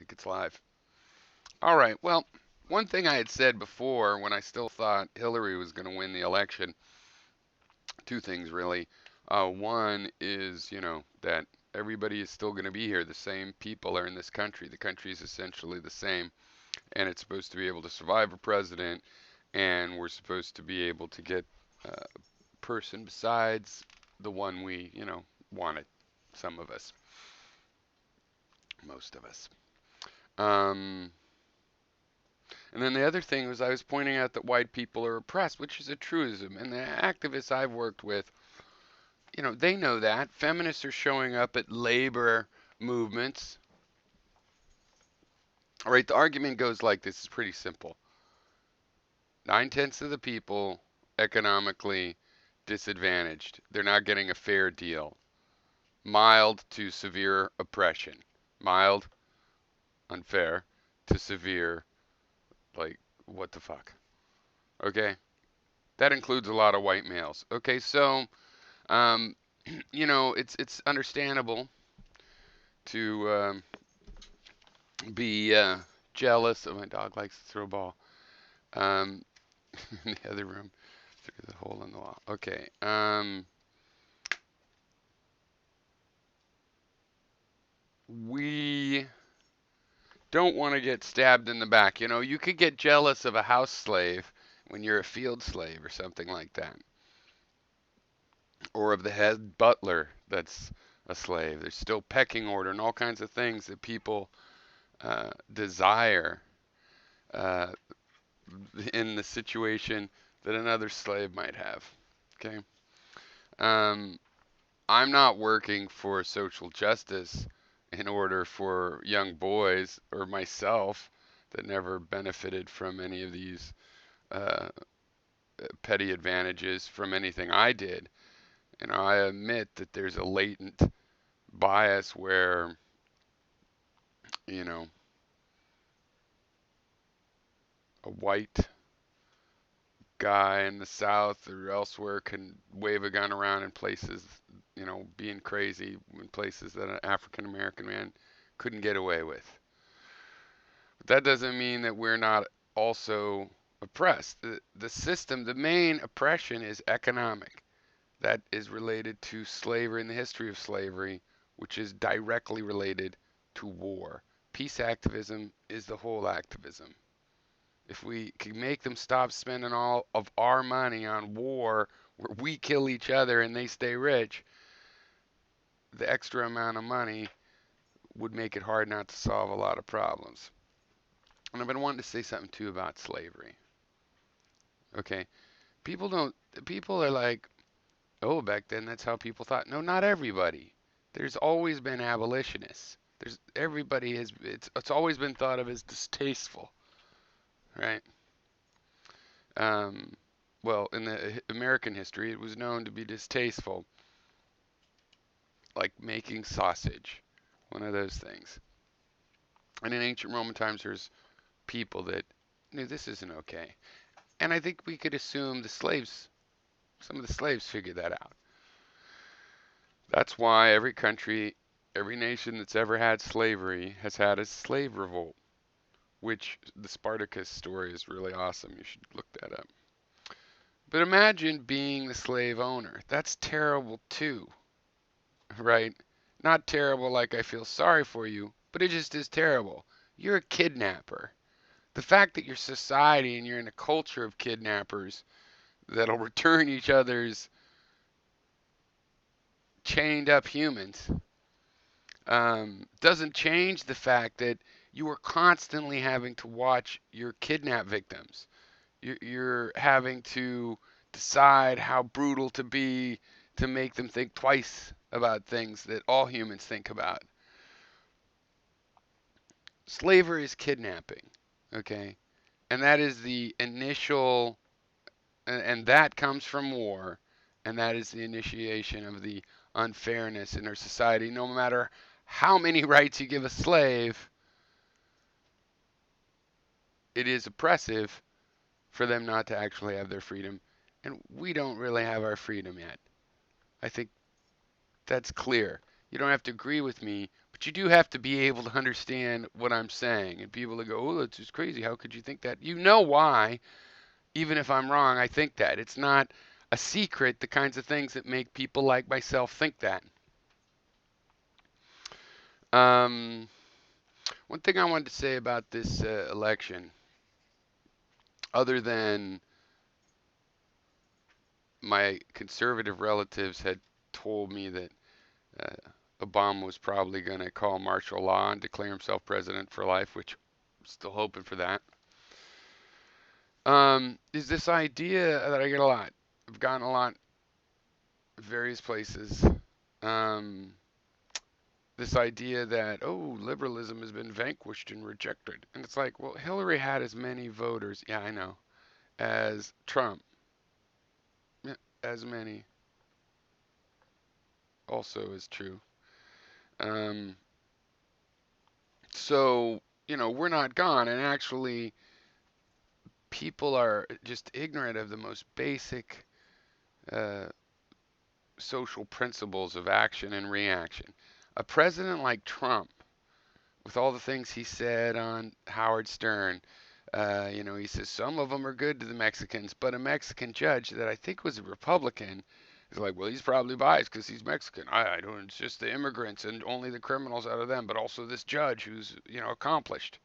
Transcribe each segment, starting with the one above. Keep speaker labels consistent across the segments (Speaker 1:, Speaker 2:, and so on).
Speaker 1: think it's live. All right. Well, one thing I had said before when I still thought Hillary was going to win the election, two things really. One is, that everybody is still going to be here. The same people are in this country. The country is essentially the same, and it's supposed to be able to survive a president, and we're supposed to be able to get a person besides the one we, wanted. Some of us, most of us. Um, And then the other thing was I was pointing out that white people are oppressed, which is a truism. And the activists I've worked with, they know that. Feminists are showing up at labor movements. All right, the argument goes like this. It's pretty simple. 9/10 of the people economically disadvantaged. They're not getting a fair deal. Mild to severe oppression. Mild, unfair, to severe, like, what the fuck? Okay? That includes a lot of white males. Okay, so Um, it's understandable to be jealous. Oh, my dog likes to throw a ball. Um, in the other room, through the hole in the wall. Okay. We don't want to get stabbed in the back. You could get jealous of a house slave when you're a field slave or something like that, or of the head butler that's a slave. There's still pecking order and all kinds of things that people desire uh, in the situation that another slave might have. Okay. Um, I'm not working for social justice in order for young boys or myself that never benefited from any of these uh, petty advantages from anything I did. I admit that there's a latent bias where, you know, a white guy in the South or elsewhere can wave a gun around in places, being crazy in places that an African American man couldn't get away with. But that doesn't mean that we're not also oppressed. The system, the main oppression is economic. That is related to slavery and the history of slavery, which is directly related to war. Peace activism is the whole activism. If we can make them stop spending all of our money on war where we kill each other and they stay rich, the extra amount of money would make it hard not to solve a lot of problems. And I've been wanting to say something too about slavery. Okay? People are like, "Oh, back then that's how people thought." No, not everybody. There's always been abolitionists. It's always been thought of as distasteful, right? Um, well, in the American history, it was known to be distasteful, like making sausage, one of those things. And in ancient Roman times, there's people that knew this isn't okay. And I think we could assume some of the slaves figured that out. That's why every country, every nation that's ever had slavery has had a slave revolt, which the Spartacus story is really awesome. You should look that up. But imagine being the slave owner. That's terrible too, right? Not terrible like I feel sorry for you, but it just is terrible. You're a kidnapper. The fact that your society and you're in a culture of kidnappers that'll return each other's chained up humans doesn't change the fact that you are constantly having to watch your kidnap victims. You're having to decide how brutal to be to make them think twice about things that all humans think about. Slavery is kidnapping, okay? And that is the initial, and that comes from war, and that is the initiation of the unfairness in our society. No matter how many rights you give a slave, it is oppressive for them not to actually have their freedom. And we don't really have our freedom yet. I think that's clear. You don't have to agree with me, but But you do have to be able to understand what I'm saying. And people that go, oh, that's just crazy. How could you think that? You know why, even if I'm wrong, I think that. It's not a secret, the kinds of things that make people like myself think that. Um, One thing I wanted to say about this election, other than my conservative relatives had told me that uh, Obama was probably going to call martial law and declare himself president for life, which I'm still hoping for that. Is this idea that I get a lot. I've gotten a lot various places. Um, this idea that, oh, liberalism has been vanquished and rejected. And it's like, well, Hillary had as many voters, yeah, I know, as Trump. Yeah, as many also is true. Um, so, we're not gone. And actually, people are just ignorant of the most basic uh, social principles of action and reaction. A president like Trump, with all the things he said on Howard Stern, he says some of them are good to the Mexicans, but a Mexican judge that I think was a Republican is like, well, he's probably biased because he's Mexican. I don't. It's just the immigrants and only the criminals out of them, but also this judge who's accomplished.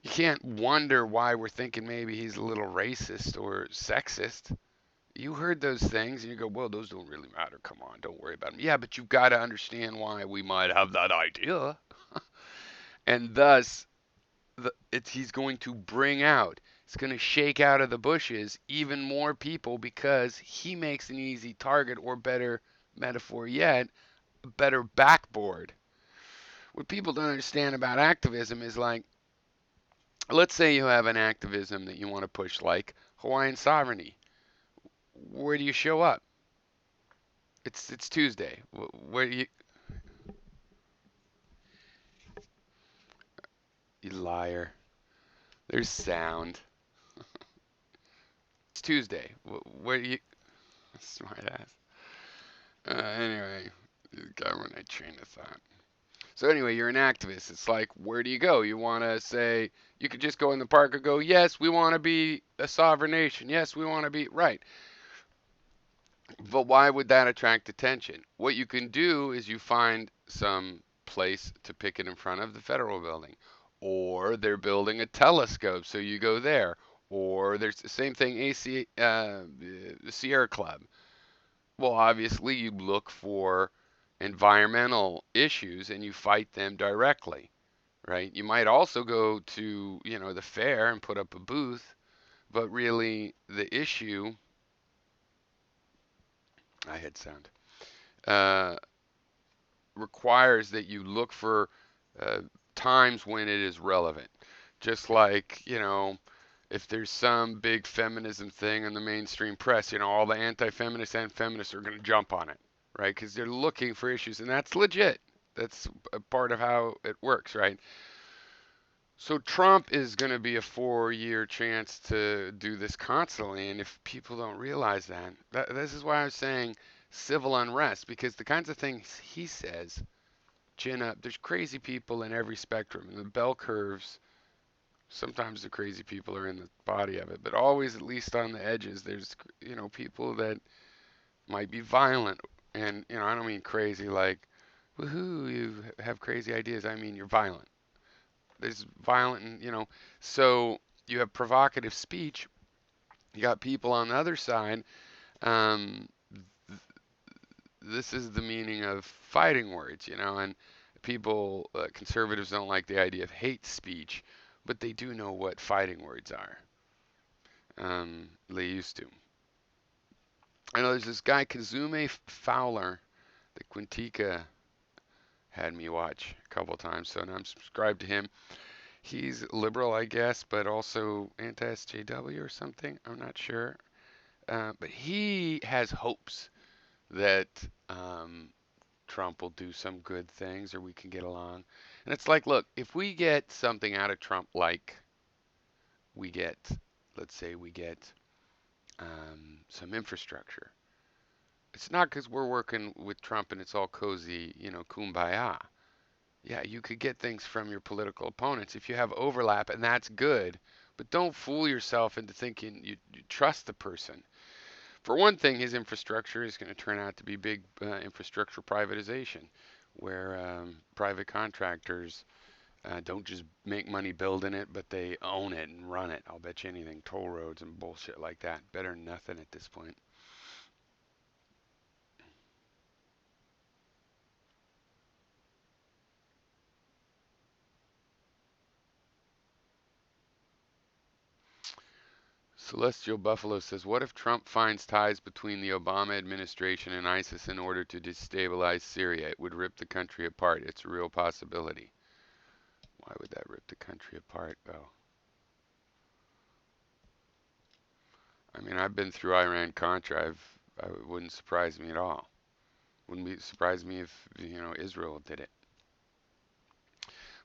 Speaker 1: You can't wonder why we're thinking maybe he's a little racist or sexist. You heard those things and you go, well, those don't really matter. Come on, don't worry about them. Yeah, but you've got to understand why we might have that idea. And thus, he's going to bring out, it's going to shake out of the bushes even more people because he makes an easy target, or better metaphor yet, a better backboard. What people don't understand about activism is like, let's say you have an activism that you want to push, like Hawaiian sovereignty. Where do you show up? It's Tuesday. Where do you liar? There's sound. It's Tuesday. Where do you smart ass? Anyway, got my train of thought. So anyway, you're an activist. It's like, where do you go? You want to say, you could just go in the park and go, yes, we want to be a sovereign nation. Yes, we want to be right. But why would that attract attention? What you can do is you find some place to pick it in front of the federal building, or they're building a telescope, so you go there, or there's the same thing, the Sierra Club. Well, obviously you look for environmental issues and you fight them directly, right? You might also go to, the fair and put up a booth, but really the issue, I had sound, uh, requires that you look for uh, times when it is relevant. Just like, if there's some big feminism thing in the mainstream press, all the anti-feminists and feminists are going to jump on it, right? Because they're looking for issues, and that's legit. That's a part of how it works, right? So Trump is going to be a 4-year chance to do this constantly, and if people don't realize that, this is why I was saying civil unrest, because the kinds of things he says, chin up, there's crazy people in every spectrum, and the bell curves. Sometimes the crazy people are in the body of it, but always, at least on the edges, there's people that might be violent, and I don't mean crazy like, woohoo, you have crazy ideas. I mean you're violent. There's violent, and so you have provocative speech. You got people on the other side. Um, this is the meaning of fighting words, and people, conservatives don't like the idea of hate speech, but they do know what fighting words are. They used to. I know there's this guy, Kazume Fowler, that Quintica had me watch a couple times, so now I'm subscribed to him. He's liberal, I guess, but also anti-SJW or something. I'm not sure. But he has hopes that Trump will do some good things or we can get along. And it's like, look, if we get something out of Trump, like we get, let's say we get some infrastructure, It's not because we're working with Trump and it's all cozy, kumbaya. Yeah, you could get things from your political opponents if you have overlap, and that's good. But don't fool yourself into thinking you trust the person. For one thing, his infrastructure is going to turn out to be big infrastructure privatization, where private contractors don't just make money building it, but they own it and run it. I'll bet you anything. Toll roads and bullshit like that. Better than nothing at this point. Celestial Buffalo says, what if Trump finds ties between the Obama administration and ISIS in order to destabilize Syria? It would rip the country apart. It's a real possibility. Why would that rip the country apart, though? I mean, I've been through Iran-Contra. It wouldn't surprise me at all. Wouldn't be surprise me if, Israel did it.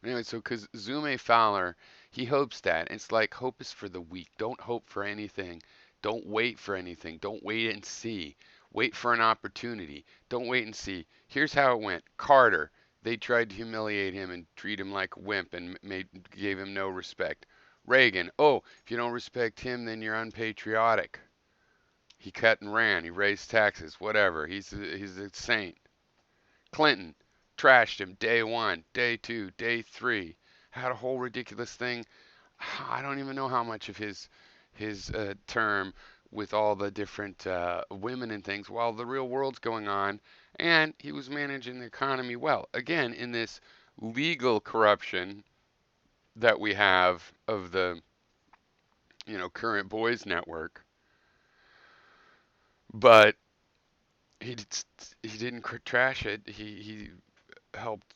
Speaker 1: Anyway, so because Zume Fowler, he hopes that. It's like hope is for the weak. Don't hope for anything. Don't wait for anything. Don't wait and see. Wait for an opportunity. Don't wait and see. Here's how it went. Carter, they tried to humiliate him and treat him like a wimp and gave him no respect. Reagan, oh, if you don't respect him, then you're unpatriotic. He cut and ran. He raised taxes. Whatever. He's a saint. Clinton trashed him day one, day two, day three. Had a whole ridiculous thing. I don't even know how much of his term with all the different women and things while the real world's going on, and he was managing the economy well. Again, in this legal corruption that we have of the current boys network, but he he didn't trash it. He helped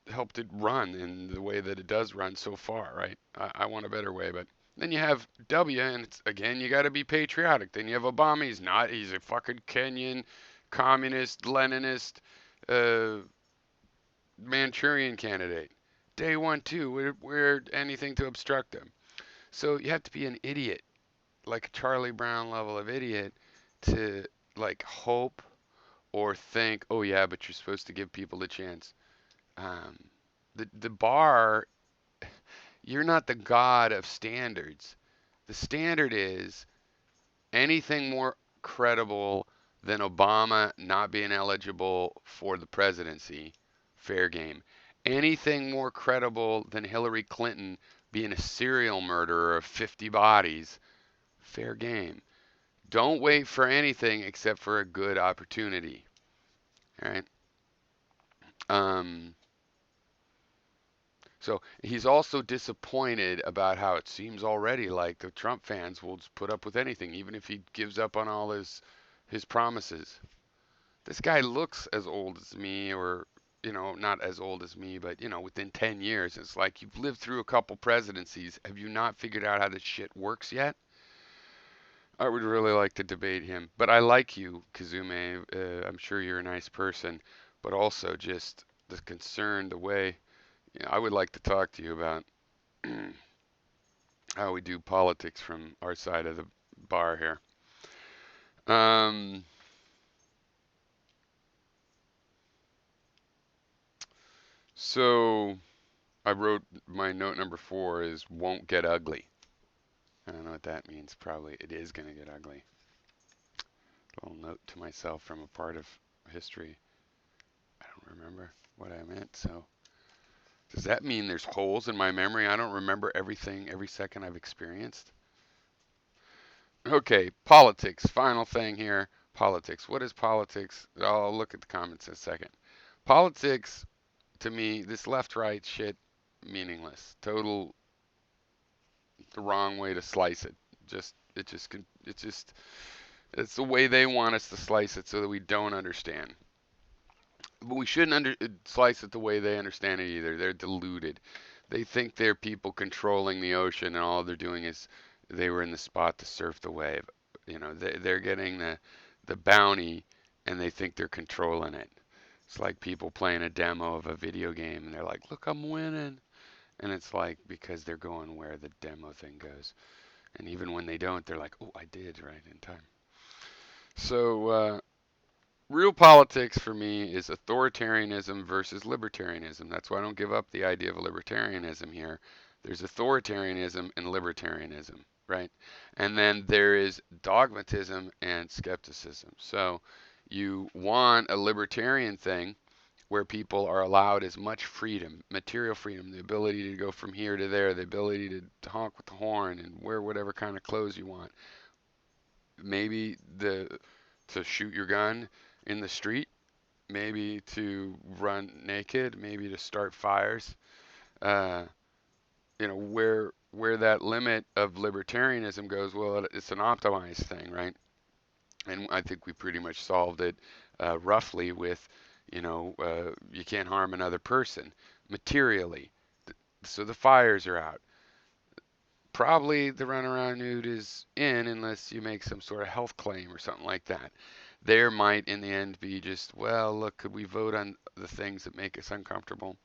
Speaker 1: helped it run in the way that it does run so far, right? I want a better way, but then you have W, and it's again you got to be patriotic. Then you have Obama. He's not. He's a fucking Kenyan, communist, Leninist, uh, Manchurian candidate. Day one, too. We're anything to obstruct them. So you have to be an idiot, like a Charlie Brown level of idiot, to like hope or think, oh yeah, but you're supposed to give people a chance. Um, the bar, you're not the god of standards. The standard is anything more credible than Obama not being eligible for the presidency, fair game. Anything more credible than Hillary Clinton being a serial murderer of 50 bodies, fair game. Don't wait for anything except for a good opportunity. All right. Um, So he's also disappointed about how it seems already like the Trump fans will just put up with anything, even if he gives up on all his promises. This guy looks as old as me, or not as old as me, but within 10 years. It's like you've lived through a couple presidencies. Have you not figured out how this shit works yet? I would really like to debate him, but I like you, Kazume. I'm sure you're a nice person, but also just the concern, the way. I would like to talk to you about how we do politics from our side of the bar here. Um, so I wrote my note number 4 is won't get ugly. I don't know what that means. Probably it is going to get ugly. A little note to myself from a part of history. I don't remember what I meant. So does that mean there's holes in my memory? I don't remember everything every second I've experienced. Okay, politics. Final thing here. Politics. What is politics? I'll look at the comments in a second. Politics, to me, this left-right shit, meaningless. Total the wrong way to slice it. It's the way they want us to slice it so that we don't understand. But we shouldn't slice it the way they understand it either. They're deluded. They think they're people controlling the ocean, and all they're doing is they were in the spot to surf the wave. They're getting the bounty, and they think they're controlling it. It's like people playing a demo of a video game, and they're like, "Look, I'm winning," and it's like because they're going where the demo thing goes. And even when they don't, they're like, "Oh, I did right in time." So real politics for me is authoritarianism versus libertarianism. That's why I don't give up the idea of libertarianism here. There's authoritarianism and libertarianism, right? And then there is dogmatism and skepticism. So you want a libertarian thing where people are allowed as much freedom, material freedom, the ability to go from here to there, the ability to honk with the horn and wear whatever kind of clothes you want. Maybe to shoot your gun in the street, maybe to run naked, maybe to start fires. Uh, where that limit of libertarianism goes, well, it's an optimized thing, right? And I think we pretty much solved it roughly with, you can't harm another person materially. So the fires are out. Probably the runaround nude is in unless you make some sort of health claim or something like that. There might, in the end, be just, well, look, could we vote on the things that make us uncomfortable?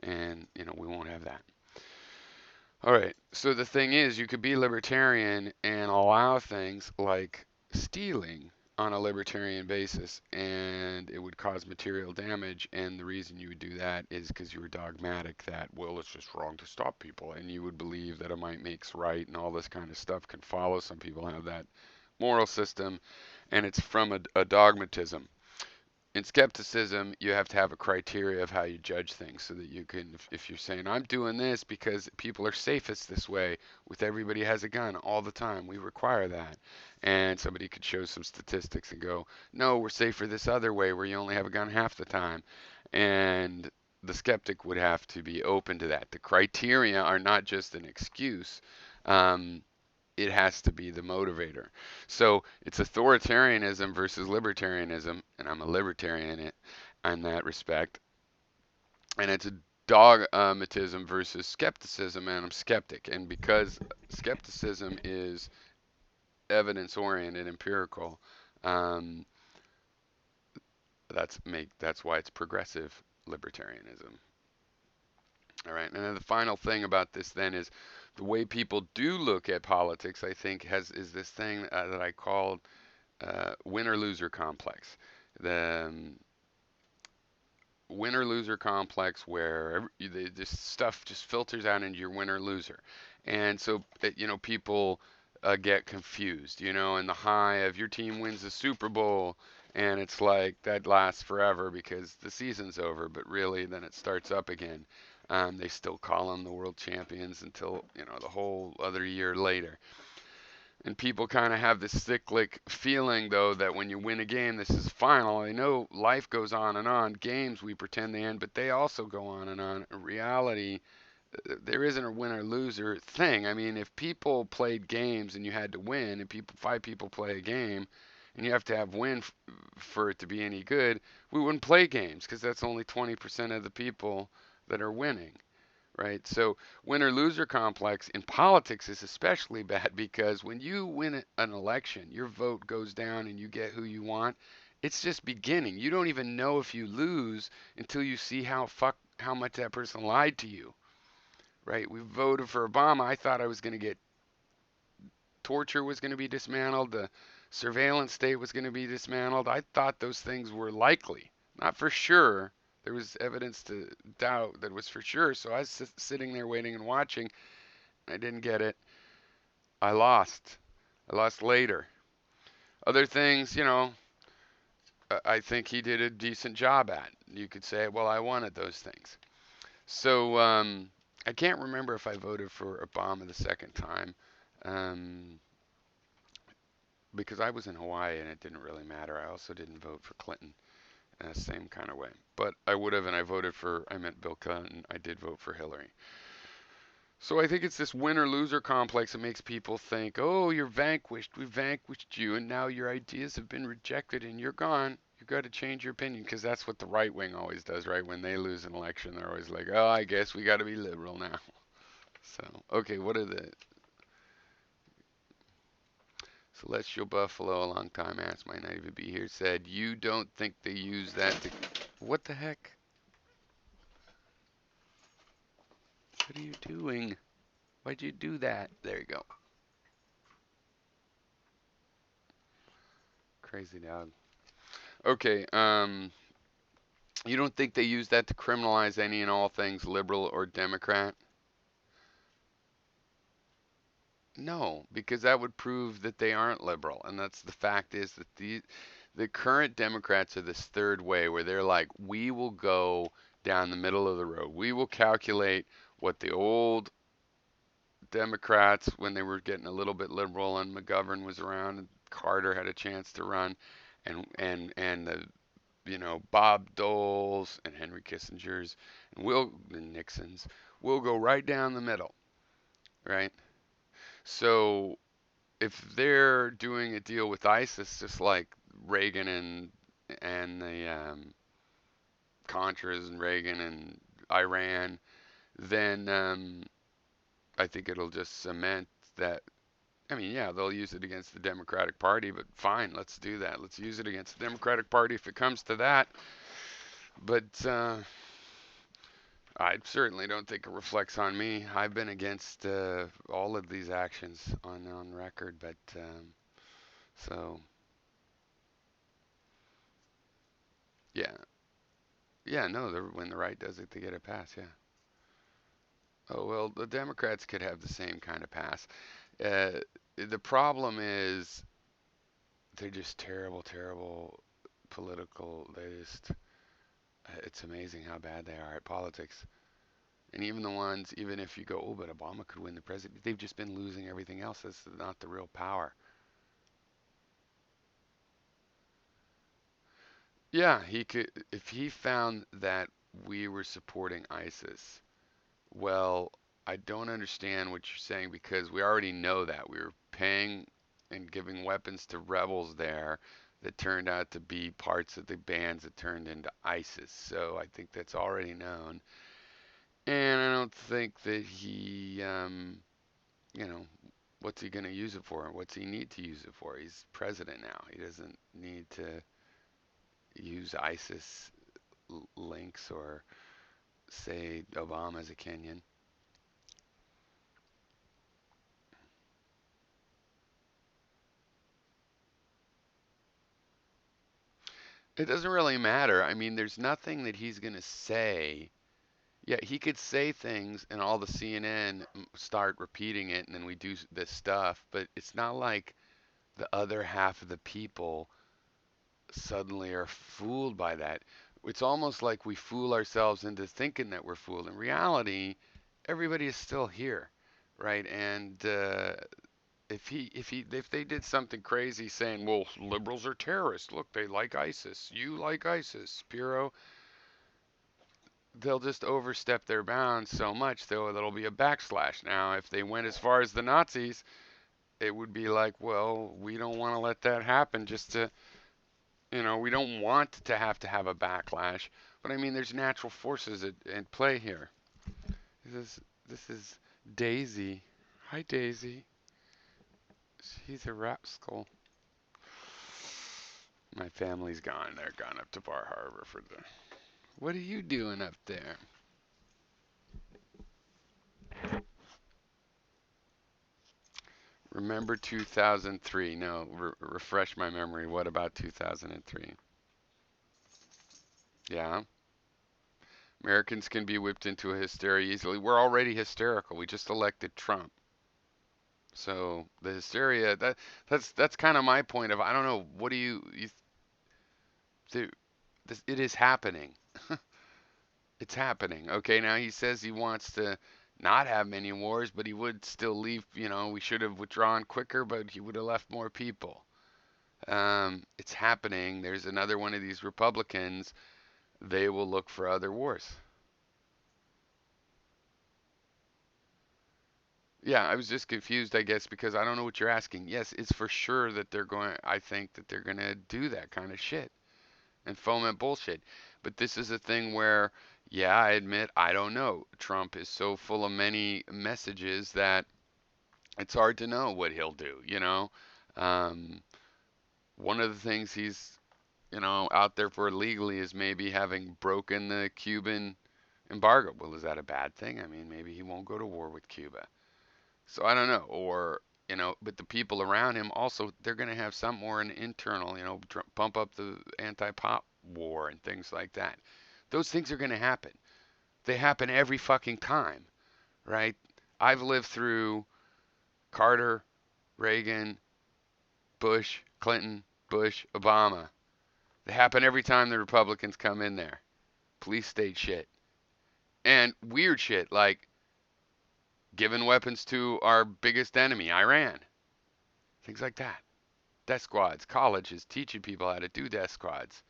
Speaker 1: And, we won't have that. All right. So the thing is, you could be libertarian and allow things like stealing on a libertarian basis, and it would cause material damage. And the reason you would do that is because you were dogmatic that, well, it's just wrong to stop people. And you would believe that a might makes right and all this kind of stuff can follow. Some people have that moral system, and it's from a dogmatism. In skepticism, you have to have a criteria of how you judge things so that you can, if you're saying, I'm doing this because people are safest this way, with everybody has a gun all the time, we require that. And somebody could show some statistics and go, no, we're safer this other way where you only have a gun half the time. And the skeptic would have to be open to that. The criteria are not just an excuse. It has to be the motivator. So it's authoritarianism versus libertarianism, and I'm a libertarian in that respect. And it's a dogmatism versus skepticism, and I'm skeptic. And because skepticism is evidence oriented, empirical, um, that's why it's progressive libertarianism. All right, and then the final thing about this then is the way people do look at politics. I think is this thing that I called winner loser complex. The winner loser complex where this stuff just filters out into your winner loser, and so people get confused. And the high of your team wins the Super Bowl. And it's like that lasts forever because the season's over, but really then it starts up again. They still call them the world champions until the whole other year later. And people kind of have this cyclic feeling, though, that when you win a game, this is final. I know life goes on and on. Games, we pretend they end, but they also go on and on. In reality, there isn't a winner loser thing. I mean, if people played games and you had to win, and five people play a game, and you have to have win for it to be any good, we wouldn't play games because that's only 20% of the people that are winning, right? So winner loser complex in politics is especially bad because when you win an election, your vote goes down and you get who you want. It's just beginning. You don't even know if you lose until you see how much that person lied to you, right? We voted for Obama. I thought I was going to get torture was going to be dismantled, the surveillance state was going to be dismantled. I thought those things were likely, not for sure. There was evidence to doubt that it was for sure. So I was sitting there waiting and watching. I didn't get it. I lost. I lost later. Other things, I think he did a decent job at. You could say, well, I wanted those things. So I can't remember if I voted for Obama the second time. Um, because I was in Hawaii and it didn't really matter. I also didn't vote for Clinton, same kind of way. But I would have, and I meant Bill Clinton. I did vote for Hillary. So I think it's this winner loser complex that makes people think, oh, you're vanquished. We vanquished you, and now your ideas have been rejected and you're gone. You've got to change your opinion because that's what the right wing always does, right? When they lose an election, they're always like, oh, I guess we got to be liberal now. So, okay, what are the Celestial Buffalo, a long time asked, might not even be here, said, you don't think they use that to... What the heck? What are you doing? Why'd you do that? There you go. Crazy dog. Okay, you don't think they use that to criminalize any and all things liberal or Democrat? No, because that would prove that they aren't liberal, and that's the fact is that the current Democrats are this third way where they're like, we will go down the middle of the road. We will calculate what the old Democrats, when they were getting a little bit liberal and McGovern was around and Carter had a chance to run, and the Bob Dole's and Henry Kissinger's and Nixon's will go right down the middle, right? So if they're doing a deal with ISIS, just like Reagan and the Contras and Reagan and Iran, then I think it'll just cement that. I mean, yeah, they'll use it against the Democratic Party, but fine, let's do that. Let's use it against the Democratic Party if it comes to that. But I certainly don't think it reflects on me. I've been against all of these actions on record, but so yeah, yeah, no, when the right does it, they get a pass. Yeah. Oh well, the Democrats could have the same kind of pass. The problem is they're just terrible, terrible political. It's amazing how bad they are at politics. And even the ones, even if you go, oh, but Obama could win the president, they've just been losing everything else. That's not the real power. Yeah, he could, if he found that we were supporting ISIS. Well, I don't understand what you're saying because we already know that. We were paying and giving weapons to rebels there that turned out to be parts of the bands that turned into ISIS. So I think that's already known. And I don't think that he, you know, what's he going to use it for? What's he need to use it for? He's president now. He doesn't need to use ISIS links or say Obama's a Kenyan. It doesn't really matter. I mean, there's nothing that he's going to say. Yeah, he could say things and all the CNN start repeating it and then we do this stuff, but it's not like the other half of the people suddenly are fooled by that. It's almost like we fool ourselves into thinking that we're fooled. In reality, everybody is still here, right? And if they did something crazy saying, "Well, liberals are terrorists. Look, they like ISIS. You like ISIS, Spiro," they'll just overstep their bounds so much there'll be a backslash. Now, if they went as far as the Nazis, it would be like, well, we don't want to let that happen. Just to, we don't want to have a backlash. But I mean, there's natural forces at play here. This is Daisy. Hi, Daisy. She's a rapscal. My family's gone. They're gone up to Bar Harbor for the. What are you doing up there? Remember 2003? No, refresh my memory. What about 2003? Yeah. Americans can be whipped into a hysteria easily. We're already hysterical. We just elected Trump. So the hysteria that's kind of my point of I don't know what do you this it is happening. It's happening. Okay, now he says he wants to not have many wars, but he would still leave, we should have withdrawn quicker, but he would have left more people. It's happening. There's another one of these Republicans. They will look for other wars. Yeah, I was just confused, I guess, because I don't know what you're asking. Yes, it's for sure that I think that they're going to do that kind of shit and foment bullshit. But this is a thing where, yeah, I admit, I don't know. Trump is so full of many messages that it's hard to know what he'll do. Um, One of the things he's, out there for legally is maybe having broken the Cuban embargo. Well, is that a bad thing? I mean, maybe he won't go to war with Cuba. So I don't know. Or but the people around him also, they're going to have some more an internal, pump up the anti-pop war and things like that. Those things are going to happen. They happen every fucking time, right? I've lived through Carter, Reagan, Bush, Clinton, Bush, Obama. They happen every time the Republicans come in there. Police state shit. And weird shit like giving weapons to our biggest enemy, Iran. Things like that. Death squads, colleges teaching people how to do death squads.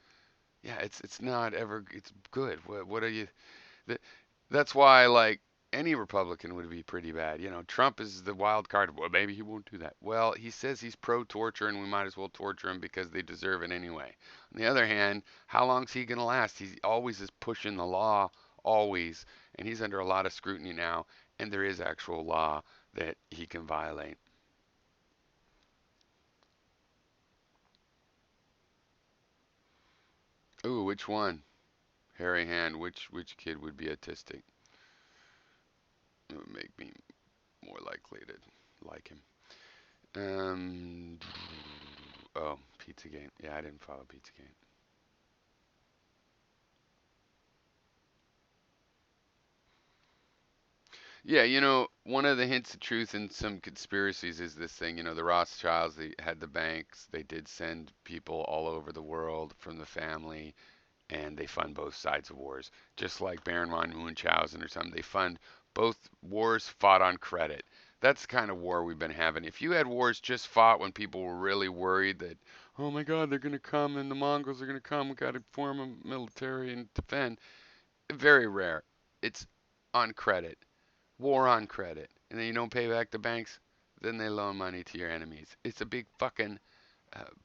Speaker 1: Yeah, it's not ever it's good. What are you that, that's why like any Republican would be pretty bad. Trump is the wild card. Well, maybe he won't do that. Well, he says he's pro torture and we might as well torture him because they deserve it anyway. On the other hand, how long's he going to last? He always is pushing the law, always, and he's under a lot of scrutiny now, and there is actual law that he can violate. Ooh, which one? Hairy hand. Which kid would be autistic? It would make me more likely to like him. Um. Oh, Pizzagate. Yeah, I didn't follow Pizzagate. Yeah, one of the hints of truth in some conspiracies is this thing. The Rothschilds, they had the banks. They did send people all over the world from the family, and they fund both sides of wars. Just like Baron von Munchausen or something, they fund both wars fought on credit. That's the kind of war we've been having. If you had wars just fought when people were really worried that, oh my God, they're going to come and the Mongols are going to come, we got to form a military and defend. Very rare. It's on credit. War on credit. And then you don't pay back the banks, then they loan money to your enemies. It's a big fucking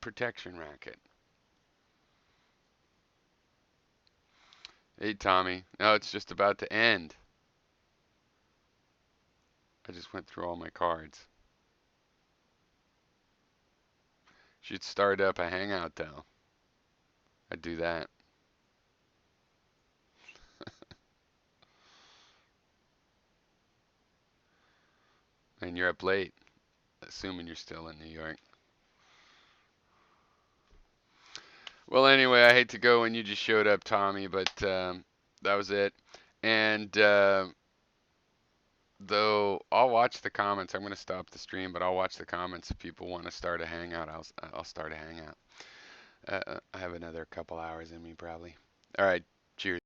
Speaker 1: protection racket. Hey, Tommy. No, it's just about to end. I just went through all my cards. Should start up a hangout though. I'd do that. And you're up late, assuming you're still in New York. Well, anyway, I hate to go when you just showed up, Tommy, but that was it. And though I'll watch the comments, I'm going to stop the stream, but I'll watch the comments if people want to start a hangout. I'll start a hangout. I have another couple hours in me probably. All right, cheers.